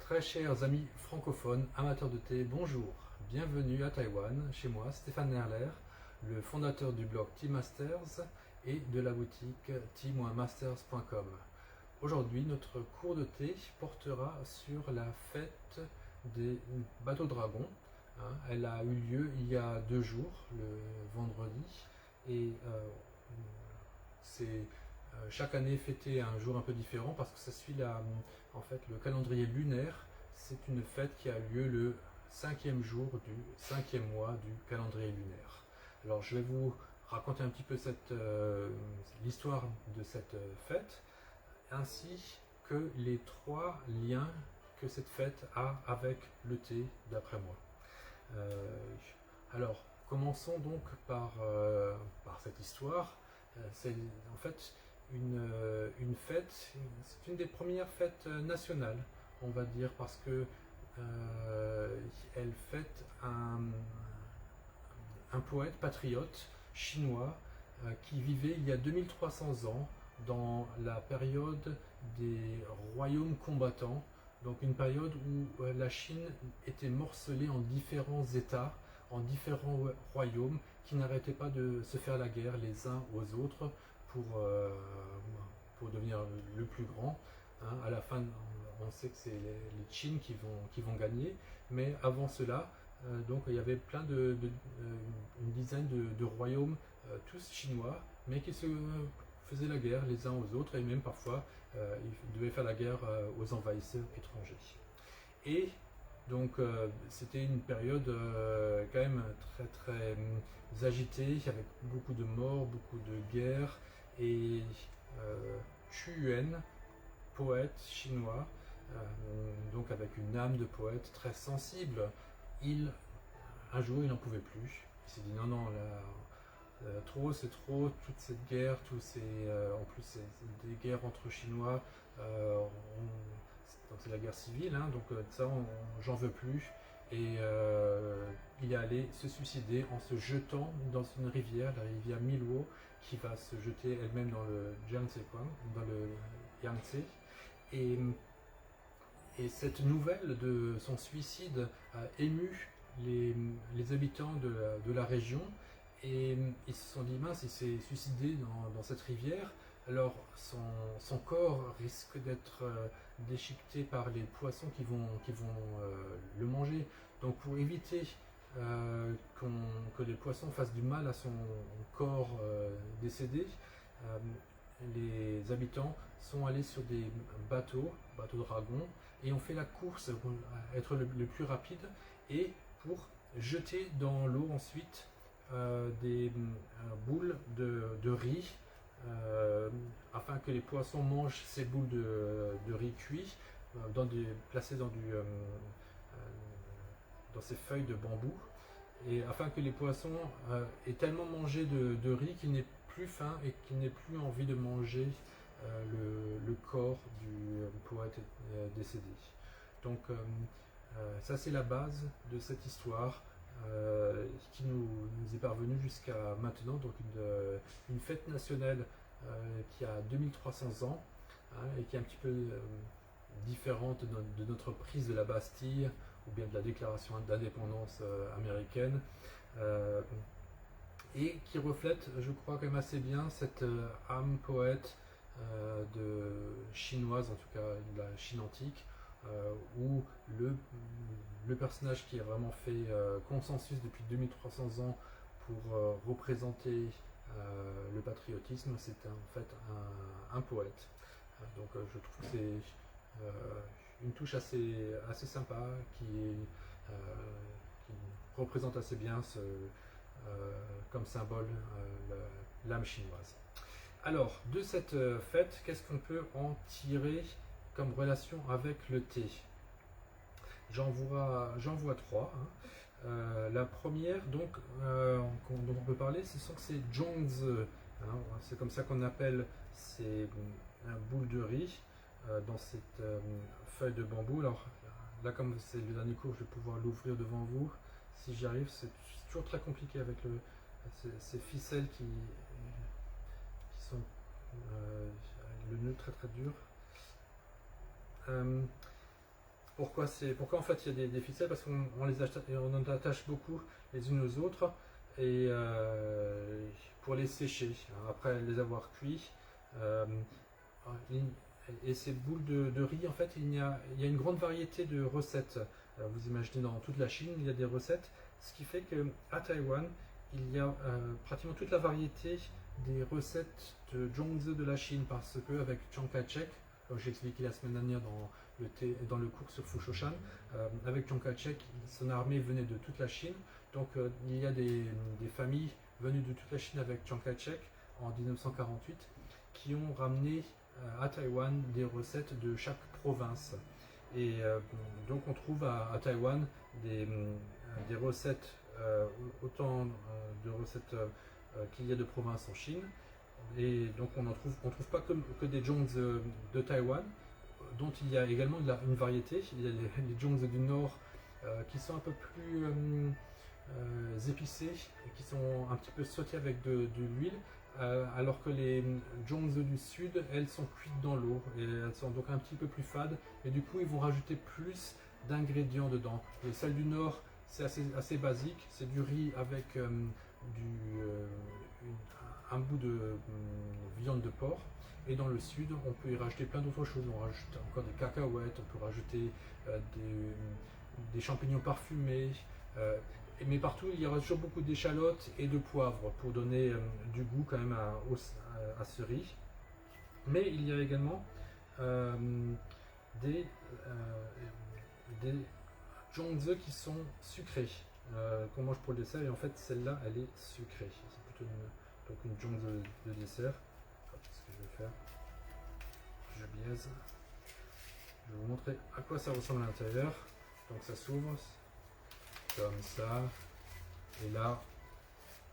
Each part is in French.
Très chers amis francophones, amateurs de thé, bonjour. Bienvenue à Taïwan, chez moi, Stéphane Nerler, le fondateur du blog Tea Masters et de la boutique tea-masters.com. Aujourd'hui, notre cours de thé portera sur la fête des bateaux dragons. Elle a eu lieu il y a 2 jours, le vendredi, et c'est chaque année fêté un jour un peu différent parce que ça suit en fait, le calendrier lunaire. C'est une fête qui a lieu le 5e jour du 5e mois du calendrier lunaire. Alors je vais vous raconter un petit peu l'histoire de cette fête, ainsi que les 3 liens que cette fête a avec le thé d'après moi. Alors commençons donc par cette histoire. C'est en fait une fête, c'est une des premières fêtes nationales, on va dire, parce que elle fête un poète patriote chinois qui vivait il y a 2300 ans dans la période des royaumes combattants, donc une période où la Chine était morcelée en différents États, en différents royaumes qui n'arrêtaient pas de se faire la guerre les uns aux autres pour devenir le plus grand. À la fin, on sait que c'est les Qin qui vont gagner, mais avant cela, donc il y avait une dizaine de royaumes, tous chinois, mais qui se faisaient la guerre les uns aux autres, et même parfois ils devaient faire la guerre aux envahisseurs étrangers. Et donc c'était une période quand même très très agitée, avec beaucoup de morts, beaucoup de guerres, et Xu Yuan, poète chinois, donc avec une âme de poète très sensible, un jour il n'en pouvait plus. Il s'est dit non, non, trop c'est trop, toute cette guerre, en plus c'est des guerres entre Chinois, donc c'est la guerre civile, donc ça j'en veux plus. Et il est allé se suicider en se jetant dans une rivière, la rivière Miluo, qui va se jeter elle-même dans le Yangtze. Et cette nouvelle de son suicide a ému les habitants de la région, et ils se sont dit mince, il s'est suicidé dans cette rivière, alors son corps risque d'être déchiqueté par les poissons qui vont le manger. Donc pour éviter que les poissons fassent du mal à son corps décédé, les habitants sont allés sur des bateaux dragons, et ont fait la course pour être le plus rapide et pour jeter dans l'eau ensuite des boules de riz, afin que les poissons mangent ces boules de riz cuit, placées dans ces feuilles de bambou, et afin que les poissons aient tellement mangé de riz qu'ils n'aient plus faim et qu'ils n'aient plus envie de manger le corps du poète décédé. Donc ça, c'est la base de cette histoire qui nous est parvenue jusqu'à maintenant, donc une fête nationale qui a 2300 ans, et qui est un petit peu différente de notre prise de la Bastille ou bien de la déclaration d'indépendance américaine, et qui reflète, je crois, quand même assez bien cette âme poète chinoise, en tout cas de la Chine antique, où le personnage qui a vraiment fait consensus depuis 2300 ans pour représenter le patriotisme, c'est en fait un poète. Donc je trouve que c'est une touche assez sympa qui représente assez bien comme symbole l'âme chinoise. Alors, de cette fête, qu'est-ce qu'on peut en tirer comme relation avec le thé? J'en vois 3. La première, donc, dont on peut parler, c'est zhongzi. C'est comme ça qu'on appelle ces boules de riz dans cette feuille de bambou. Alors là, comme c'est le dernier cours, je vais pouvoir l'ouvrir devant vous. Si j'y arrive, c'est toujours très compliqué avec ces ficelles qui sont le nœud très très dur. pourquoi en fait il y a des ficelles? Parce on en attache beaucoup les unes aux autres et pour les sécher, hein, après les avoir cuits. euh, et ces boules de riz, en fait, il y a une grande variété de recettes. Vous imaginez, dans toute la Chine, il y a des recettes, ce qui fait qu'à Taïwan, il y a pratiquement toute la variété des recettes de zhongzi de la Chine, parce que avec Chiang Kai-shek, comme j'ai expliqué la semaine dernière dans le cours sur Fushoshan, avec Chiang Kai-shek, son armée venait de toute la Chine, donc il y a des familles venues de toute la Chine avec Chiang Kai-shek en 1948 qui ont ramené à Taïwan des recettes de chaque province. Et donc on trouve à Taïwan des recettes, autant de recettes qu'il y a de provinces en Chine. Et donc on trouve pas que des zhongs de Taïwan, dont il y a également une variété. Il y a les zhongs du nord qui sont un peu plus épicés, et qui sont un petit peu sautés avec de l'huile, alors que les zhongs du sud, elles sont cuites dans l'eau et elles sont donc un petit peu plus fades, et du coup ils vont rajouter plus d'ingrédients dedans. Et celle du nord, c'est assez basique, c'est du riz avec un bout de viande de porc. Et dans le sud, on peut y rajouter plein d'autres choses. On rajoute encore des cacahuètes, on peut rajouter des champignons parfumés. Mais partout, il y aura toujours beaucoup d'échalotes et de poivre pour donner du goût quand même à ce riz. Mais il y a également des zhongzi qui sont sucrés, qu'on mange pour le dessert. Et en fait, celle-là, elle est sucrée. C'est plutôt une zhongzi de dessert. Ce que je vais faire, je biaise. Je vais vous montrer à quoi ça ressemble à l'intérieur. Donc ça s'ouvre comme ça, et là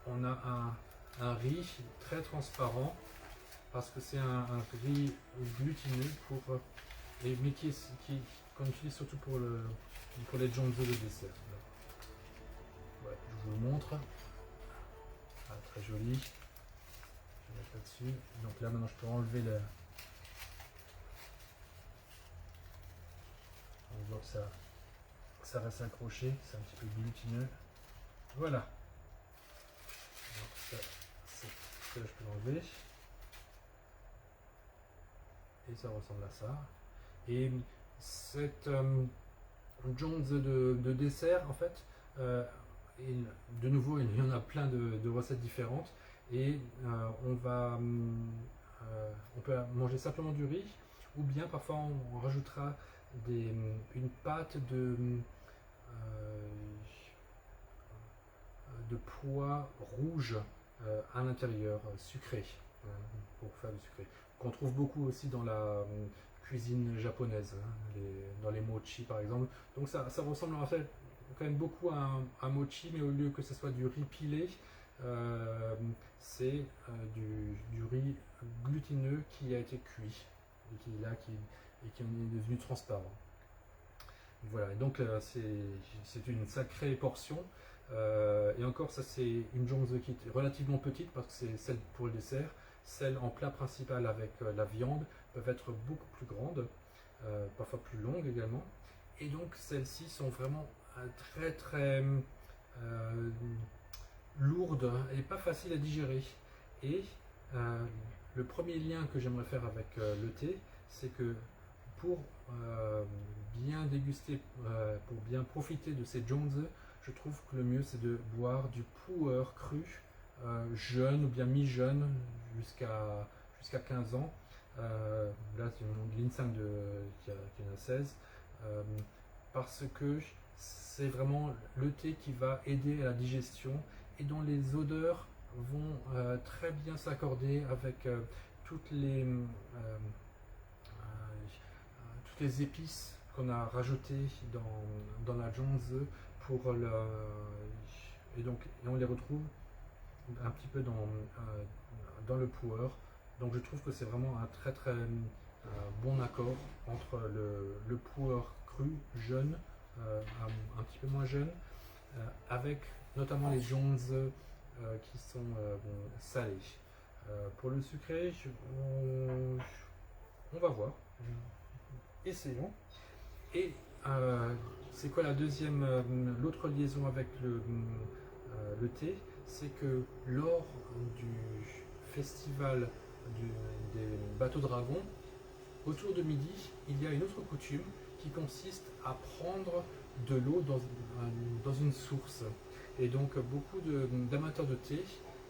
on a un riz très transparent, parce que c'est un riz glutineux mais qu'on utilise surtout pour les zhongzi de dessert. Ouais, je vous le montre. Ah, très joli. Je vais mettre là-dessus. Donc là maintenant je peux enlever on voit que ça reste accroché, c'est un petit peu glutineux. Voilà. Donc ça je peux l'enlever. Et ça ressemble à ça. Et cette zhongzi de dessert, en fait, de nouveau, il y en a plein de recettes différentes. Et on peut manger simplement du riz, ou bien parfois on rajoutera une pâte de pois rouge à l'intérieur, sucré, pour faire du sucré, qu'on trouve beaucoup aussi dans la cuisine japonaise, hein, dans les mochi par exemple. Donc ça ressemble en fait quand même beaucoup à un mochi, mais au lieu que ce soit du riz pilé, c'est du riz glutineux qui a été cuit et qui est devenu transparent. Voilà, et donc c'est une sacrée portion. Et encore, ça c'est une zhongzi qui est relativement petite, parce que c'est celle pour le dessert. Celles en plat principal avec la viande peuvent être beaucoup plus grandes, parfois plus longues également. Et donc celles-ci sont vraiment très très lourdes et pas faciles à digérer. Et le premier lien que j'aimerais faire avec le thé, c'est que pour bien déguster, pour bien profiter de ces zhongzi, je trouve que le mieux c'est de boire du pu'er cru, jeune ou bien mi-jeune, jusqu'à 15 ans. Là c'est une l'Insang qui en a 16, parce que c'est vraiment le thé qui va aider à la digestion, et dont les odeurs vont très bien s'accorder avec toutes les épices qu'on a rajoutées dans la zhongzi et on les retrouve un petit peu dans le pu'er. Donc je trouve que c'est vraiment un très très bon accord entre le pu'er cru, jeune, un petit peu moins jeune, avec notamment les zhongzi qui sont salés. Pour le sucré, on va voir. Essayons. Et c'est quoi la deuxième, l'autre liaison avec le thé, c'est que lors du festival des bateaux dragons, autour de midi, il y a une autre coutume qui consiste à prendre de l'eau dans une source. Et donc beaucoup d'amateurs de thé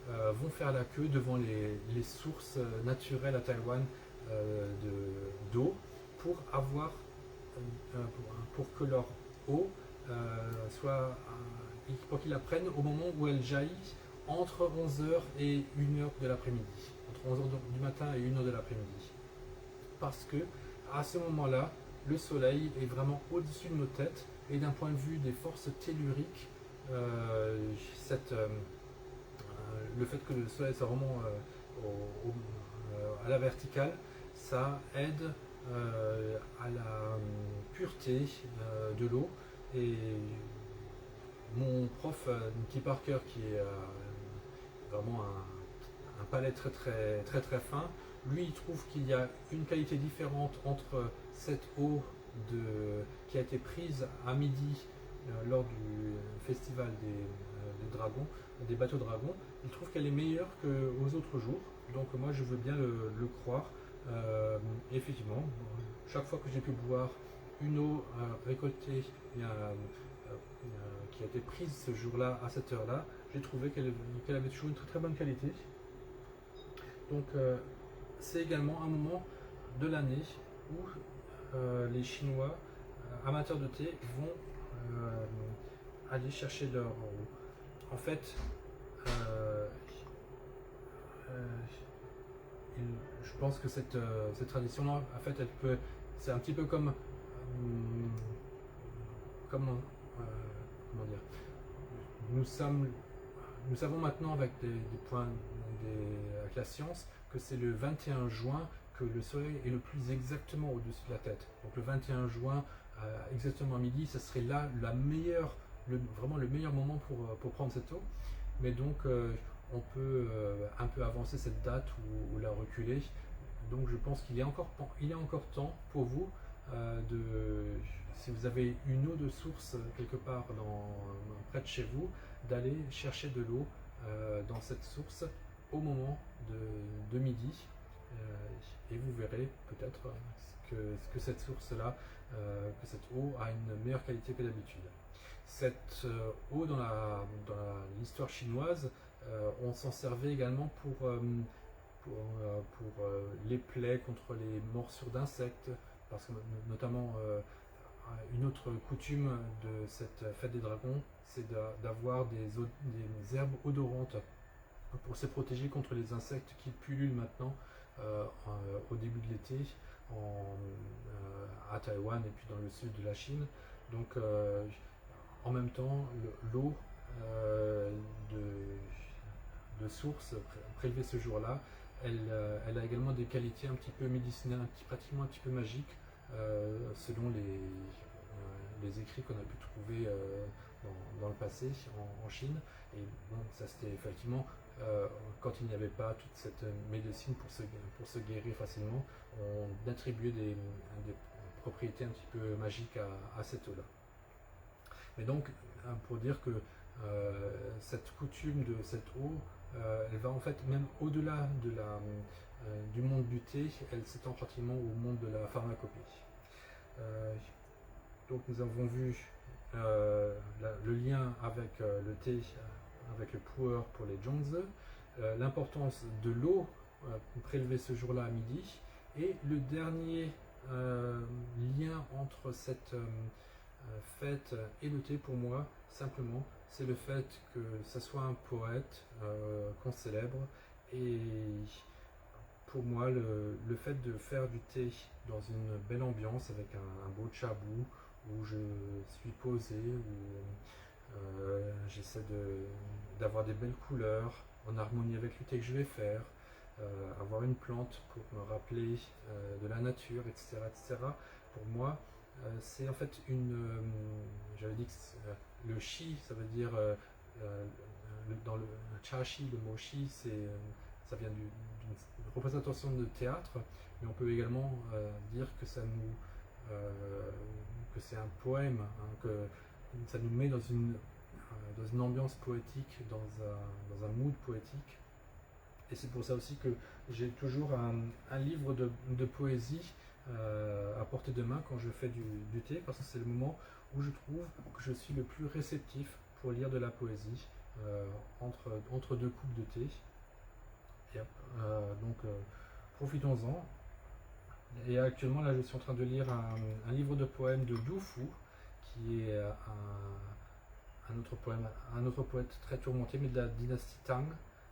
vont faire la queue devant les sources naturelles à Taïwan d'eau pour avoir pour que leur eau soit pour qu'ils la prennent au moment où elle jaillit entre 11 h et 1 h de l'après-midi, entre 11 h du matin et 1 h de l'après-midi. Parce que à ce moment-là, le soleil est vraiment au-dessus de nos têtes et d'un point de vue des forces telluriques, le fait que le soleil soit vraiment à la verticale, ça aide à la pureté de l'eau. Et mon prof, Nicky Parker, qui est vraiment un palais très fin, lui il trouve qu'il y a une qualité différente entre cette eau qui a été prise à midi lors du festival des dragons, des bateaux dragons. Il trouve qu'elle est meilleure qu'aux autres jours, donc moi je veux bien le croire. Effectivement, chaque fois que j'ai pu boire une eau récoltée qui a été prise ce jour-là, à cette heure-là, j'ai trouvé qu'elle avait toujours une très bonne qualité. Donc c'est également un moment de l'année où les Chinois amateurs de thé vont aller chercher leur eau. En fait, je pense que cette tradition-là, en fait, c'est un petit peu comme comment dire, nous savons maintenant avec avec la science que c'est le 21 juin que le soleil est le plus exactement au-dessus de la tête. Donc le 21 juin, exactement à midi, ce serait là vraiment le meilleur moment pour prendre cette eau. Mais donc on peut un peu avancer cette date ou la reculer. Donc je pense qu'il est encore temps pour vous si vous avez une eau de source quelque part près de chez vous, d'aller chercher de l'eau dans cette source au moment de midi. Et vous verrez peut-être que cette source-là, que cette eau a une meilleure qualité que d'habitude. Cette eau dans l'histoire chinoise, on s'en servait également pour les plaies contre les morsures d'insectes, parce que notamment une autre coutume de cette fête des dragons, c'est d'avoir des herbes odorantes pour se protéger contre les insectes qui pullulent maintenant au début de l'été à Taïwan et puis dans le sud de la Chine. Donc en même temps, l'eau de source prélevée ce jour-là, elle a également des qualités un petit peu médicinales, pratiquement un petit peu magiques, selon les écrits qu'on a pu trouver dans le passé en Chine. Et bon, ça c'était effectivement quand il n'y avait pas toute cette médecine pour se guérir facilement, on attribuait des propriétés un petit peu magiques à cette eau-là. Mais donc, pour dire que cette coutume de cette eau, elle va en fait même au-delà du monde du thé, elle s'étend pratiquement au monde de la pharmacopée. Donc nous avons vu le lien avec le thé, avec le pu'er pour les zhongzi, l'importance de l'eau prélevée ce jour-là à midi, et le dernier lien entre cette fête et le thé pour moi, simplement, c'est le fait que ça soit un poète qu'on célèbre. Et pour moi, le fait de faire du thé dans une belle ambiance avec un beau chabou où je suis posé, où j'essaie d'avoir des belles couleurs en harmonie avec le thé que je vais faire, avoir une plante pour me rappeler de la nature, etc., etc. Pour moi, c'est en fait j'avais dit que le shi, ça veut dire dans le chashi, le mot shi, ça vient d'une représentation de théâtre, mais on peut également dire que ça nous que c'est un poème, hein, que ça nous met dans une ambiance poétique, dans un mood poétique. Et c'est pour ça aussi que j'ai toujours un livre de poésie à portée de main quand je fais du thé, parce que c'est le moment où je trouve que je suis le plus réceptif pour lire de la poésie entre deux coupes de thé. Et, donc profitons-en. Et actuellement là je suis en train de lire un livre de poèmes de Du Fu, qui est un autre poète très tourmenté, mais de la dynastie Tang,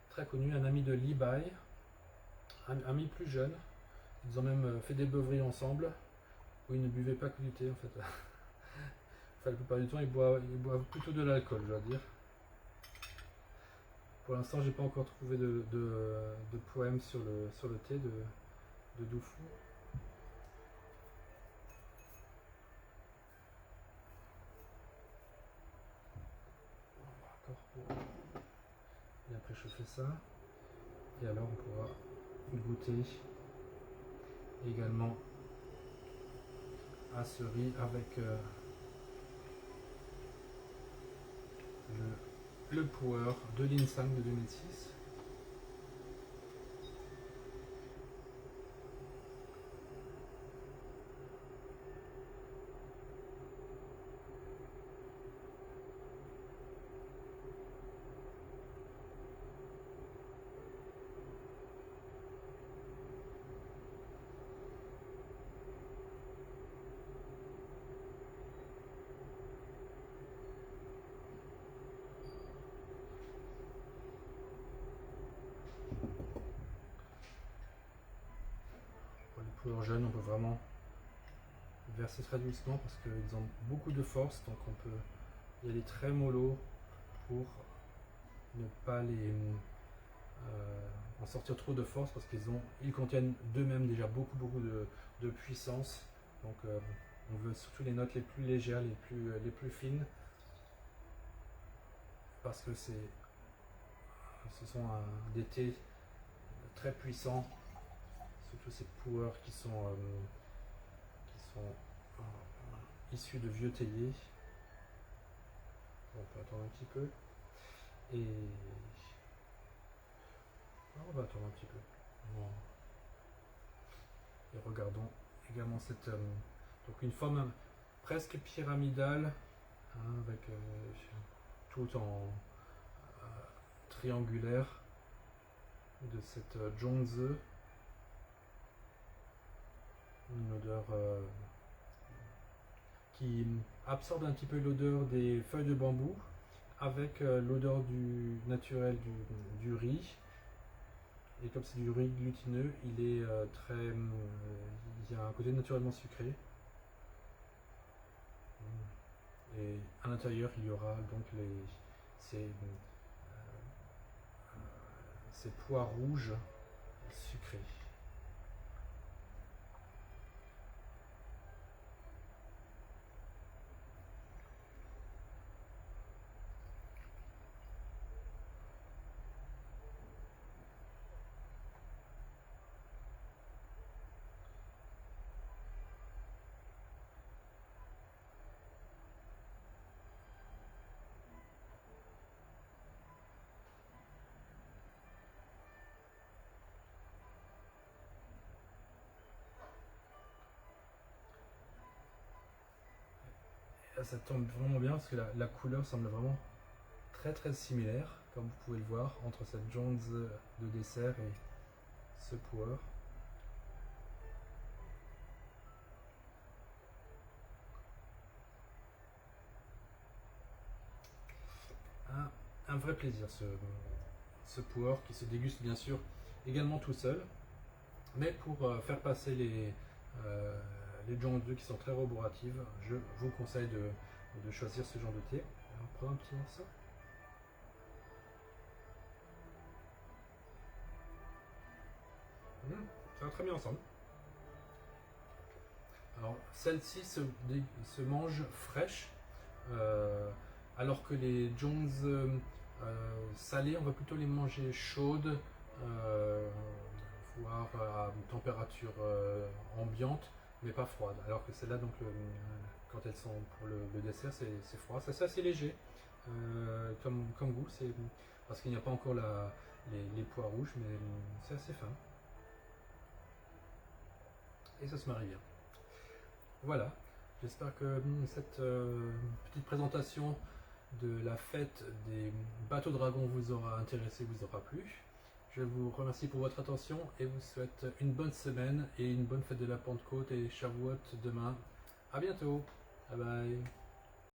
très connu, un ami de Li Bai, un ami plus jeune. Ils ont même fait des beuveries ensemble, où ils ne buvaient pas que du thé en fait. Enfin, la plupart du temps, ils boivent plutôt de l'alcool, je dois dire. Pour l'instant, j'ai pas encore trouvé de poème sur le thé de Du Fu. Et après, je fais ça. Et alors, on pourra goûter également à ce riz avec le Pu'er de l'Insang de 2006. Pour les Pu'er jeunes, on peut vraiment verser très doucement parce qu'ils ont beaucoup de force, donc on peut y aller très mollo pour ne pas en sortir trop de force, parce ils contiennent d'eux-mêmes déjà beaucoup de puissance. Donc on veut surtout les notes les plus légères, les plus fines, parce que ce sont des thés très puissants, surtout ces Pu'er qui sont issus de vieux théiers. On peut attendre un petit peu. Et on va attendre un petit peu. Et regardons également cette donc une forme presque pyramidale, hein, avec tout en triangulaire de cette Zhongzi, une odeur qui absorbe un petit peu l'odeur des feuilles de bambou avec l'odeur naturelle du riz. Et comme c'est du riz glutineux, il est il y a un côté naturellement sucré. Et à l'intérieur, il y aura donc ces pois rouges sucrés. Ça tombe vraiment bien parce que la couleur semble vraiment très similaire, comme vous pouvez le voir, entre cette Zhongzi de dessert et ce Pu'er. Un vrai plaisir ce Pu'er, qui se déguste bien sûr également tout seul, mais pour faire passer les Zhongzi qui sont très roboratives, je vous conseille de choisir ce genre de thé. On prend un petit morceau. Ça va très bien ensemble. Alors celle-ci se mange fraîche, alors que les Zhongzi salées, on va plutôt les manger chaudes, voire à température ambiante, mais pas froides. Alors que celles-là, donc, quand elles sont pour le dessert, c'est froid. C'est assez léger comme goût, parce qu'il n'y a pas encore les pois rouges, mais c'est assez fin. Et ça se marie bien. Voilà, j'espère que cette petite présentation de la fête des bateaux dragons vous aura intéressé, vous aura plu. Je vous remercie pour votre attention et vous souhaite une bonne semaine et une bonne fête de la Pentecôte et Shavuot demain. A bientôt, bye bye.